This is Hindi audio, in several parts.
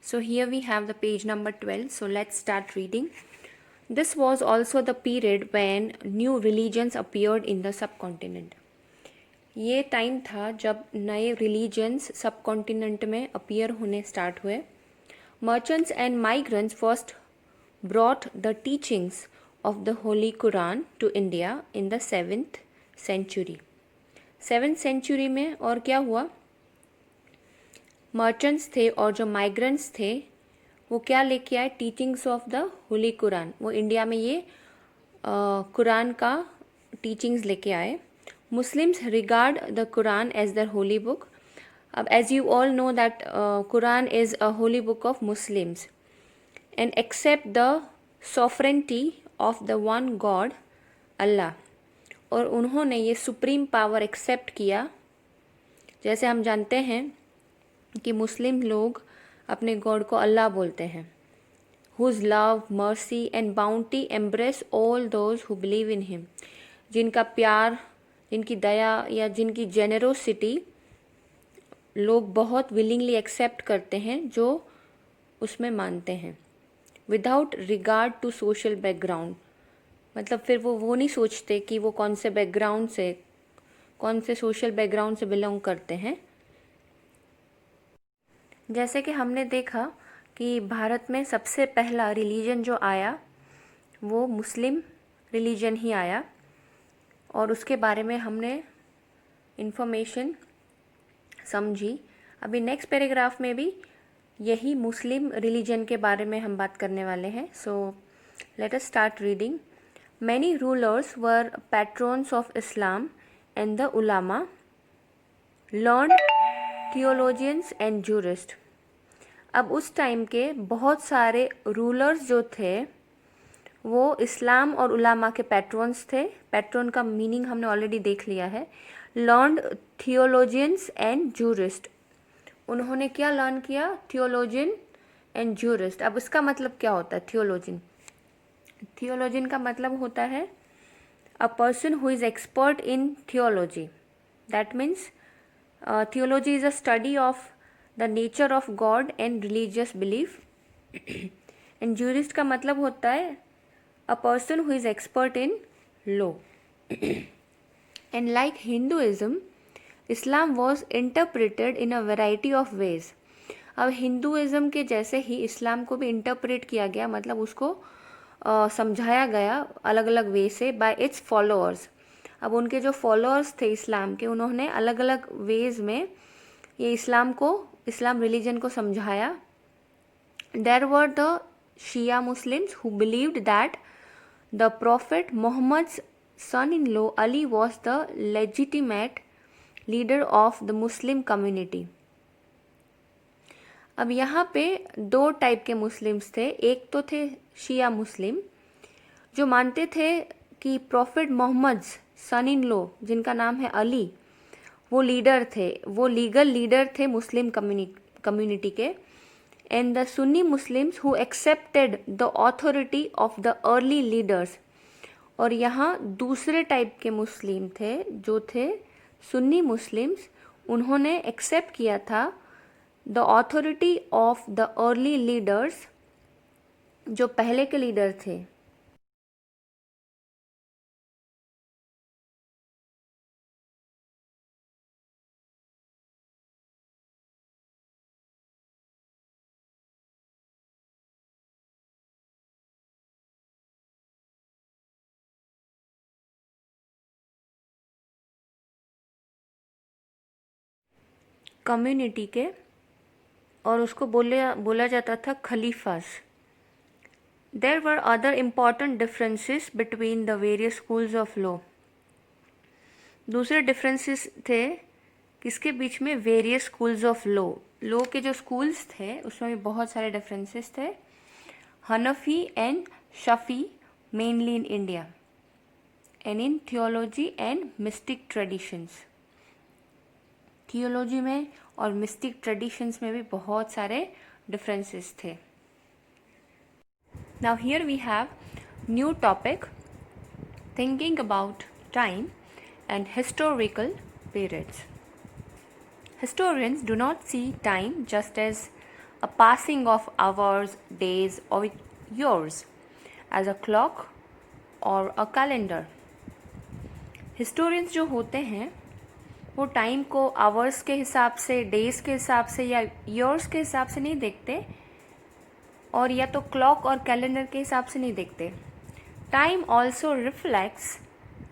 So here we have the page number 12. So let's start reading. This was also the period when new religions appeared in the subcontinent. ये टाइम था जब नए रिलीजन्स सब कॉन्टिनेंट में अपीयर होने स्टार्ट हुए. Merchants and migrants first brought the teachings of the Holy Quran to India in the 7th century. 7th century में और क्या हुआ, मर्चेंट्स थे और जो माइग्रेंट्स थे वो क्या लेके आए, teachings of the holy Quran. वो इंडिया में ये कुरान का टीचिंग्स लेके आए. Muslims regard the Quran as the holy book. अब as you all know that Quran is a holy book of Muslims and accept the sovereignty of the one God, Allah. और उन्होंने ये सुप्रीम पावर एक्सेप्ट किया. जैसे हम जानते हैं कि मुस्लिम लोग अपने गॉड को अल्लाह बोलते हैं. Whose love, mercy and bounty embrace all those who believe in him. जिनका प्यार, जिनकी दया या जिनकी जेनरोसिटी लोग बहुत विलिंगली एक्सेप्ट करते हैं जो उसमें मानते हैं. Without regard to social background, मतलब फिर वो नहीं सोचते कि वो कौन से बैकग्राउंड से, कौन से सोशल बैकग्राउंड से बिलोंग करते हैं. जैसे कि हमने देखा कि भारत में सबसे पहला रिलीजन जो आया वो मुस्लिम रिलीजन ही आया और उसके बारे में हमने इन्फॉर्मेशन समझी. अभी नेक्स्ट पैराग्राफ में भी यही मुस्लिम रिलीजन के बारे में हम बात करने वाले हैं. So let us start reading. Many rulers were patrons of Islam and the ulama, learned theologians and jurist. अब उस टाइम के बहुत सारे रूलर्स जो थे वो इस्लाम और उलामा के पैट्रॉन्स थे. पैट्रॉन का मीनिंग हमने ऑलरेडी देख लिया है. लर्न्ड थियोलॉजियंस एंड जूरिस्ट, उन्होंने क्या लर्न किया, थियोलॉजियन एंड जूरिस्ट. अब इसका मतलब क्या होता है थियोलॉजियन? थियोलॉजियन का मतलब होता है a person who is expert in theology. That means theology is a study of the nature of God and religious belief. And jurist का मतलब होता है a person who is expert in law. And like Hinduism, Islam was interpreted in a variety of ways. अब हिंदुइज़्म के जैसे ही इस्लाम को भी इंटरप्रेट किया गया, मतलब उसको समझाया गया अलग अलग वे से बाय इट्स फॉलोअर्स. अब उनके जो फॉलोअर्स थे इस्लाम के, उन्होंने अलग अलग वेज में ये इस्लाम रिलीजन को समझाया. There were the Shia Muslims who believed that the prophet Mohammed's son in law Ali was the legitimate leader of the Muslim community. अब यहाँ पे दो टाइप के मुस्लिम्स थे. एक तो थे शिया मुस्लिम जो मानते थे कि prophet Mohammad son in law, जिनका नाम है अली, वो लीडर थे, वो लीगल लीडर थे मुस्लिम कम्युनिटी के. And the Sunni Muslims who accepted the authority of the early leaders. और यहाँ दूसरे टाइप के मुस्लिम थे जो थे सुन्नी मुस्लिम्स. उन्होंने एक्सेप्ट किया था the authority of the early leaders, जो पहले के लीडर थे. कम्युनिटी के, और उसको बोला जाता था खलीफास. There were other important differences between the various schools of law. दूसरे डिफरेंसेस थे किसके बीच में, various schools of law. Law के जो स्कूल्स थे उसमें भी बहुत सारे डिफरेंसेस थे. Hanafi and Shafi mainly in India, and in theology and mystic traditions. Theology में और मिस्टिक ट्रेडिशंस में भी बहुत सारे डिफरेंसेस थे. Now here we have new topic, thinking about time and historical periods. Historians do not see time just as a passing of hours, days or years as a clock or a calendar. Historians जो होते हैं वो टाइम को आवर्स के हिसाब से, डेज के हिसाब से या ईयर्स के हिसाब से नहीं देखते, और या तो क्लॉक और कैलेंडर के हिसाब से नहीं देखते. Time also reflects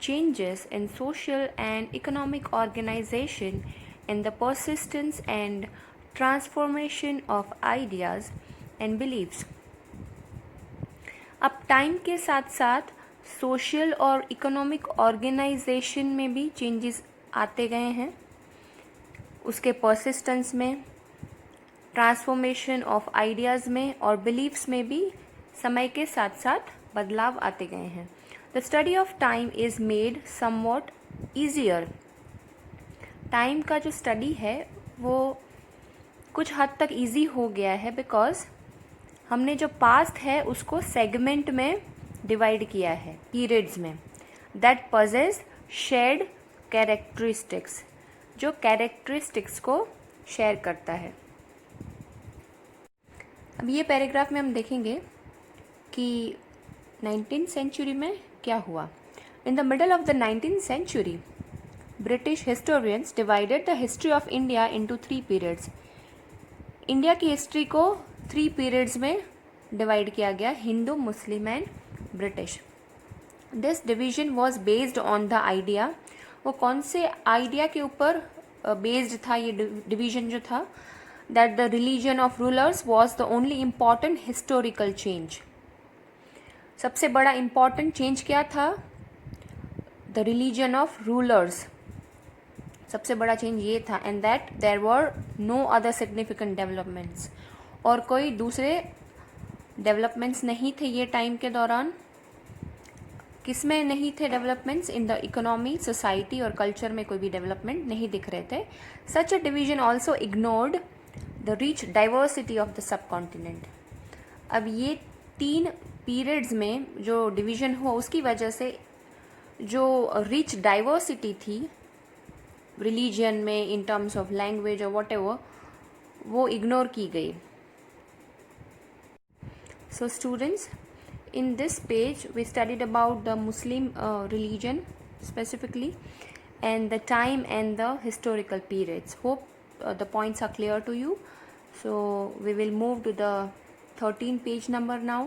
changes in social and economic organization and the persistence and transformation of ideas and beliefs. अब टाइम के साथ साथ सोशल और इकोनॉमिक ऑर्गेनाइजेशन में भी चेंजेस आते गए हैं, उसके परसिस्टेंस में, ट्रांसफॉर्मेशन ऑफ आइडियाज़ में और बिलीफ्स में भी समय के साथ साथ बदलाव आते गए हैं. The study of time is made somewhat easier. Time का जो स्टडी है वो कुछ हद तक ईजी हो गया है बिकॉज हमने जो पास्ट है उसको सेगमेंट में डिवाइड किया है, पीरियड्स में, दैट पजेस शेयर्ड कैरेक्टरिस्टिक्स, जो कैरेक्टरिस्टिक्स को शेयर करता है. अब ये पैराग्राफ में हम देखेंगे कि 19th सेंचुरी में क्या हुआ. In the middle of the 19th century British historians divided the history of India into 3 periods. India की हिस्ट्री को 3 पीरियड्स में डिवाइड किया गया, Hindu, Muslim and British. This division was based on the idea, वो कौन से आइडिया के ऊपर बेस्ड था ये डिवीजन जो था, that the religion of rulers was the only important historical change. सबसे बड़ा इम्पॉर्टेंट चेंज क्या था? द रिलीजन ऑफ रूलर्स, सबसे बड़ा चेंज ये था. And that there were no other significant developments, और कोई दूसरे डेवलपमेंट्स नहीं थे ये टाइम के दौरान. किस में नहीं थे developments? In the economy, society और कल्चर में कोई भी डेवलपमेंट नहीं दिख रहे थे. Such a division also ignored the rich diversity of the subcontinent. अब ये 3 पीरियड्स में जो डिवीज़न हुआ उसकी वजह से जो रिच डाइवर्सिटी थी रिलीजन में, इन टर्म्स ऑफ लैंग्वेज और वॉट एवर, वो इग्नोर की गई. So students, in this page we studied about the Muslim religion specifically and the time and the historical periods. Hope the points are clear to you. So we will move to the 13 page number now.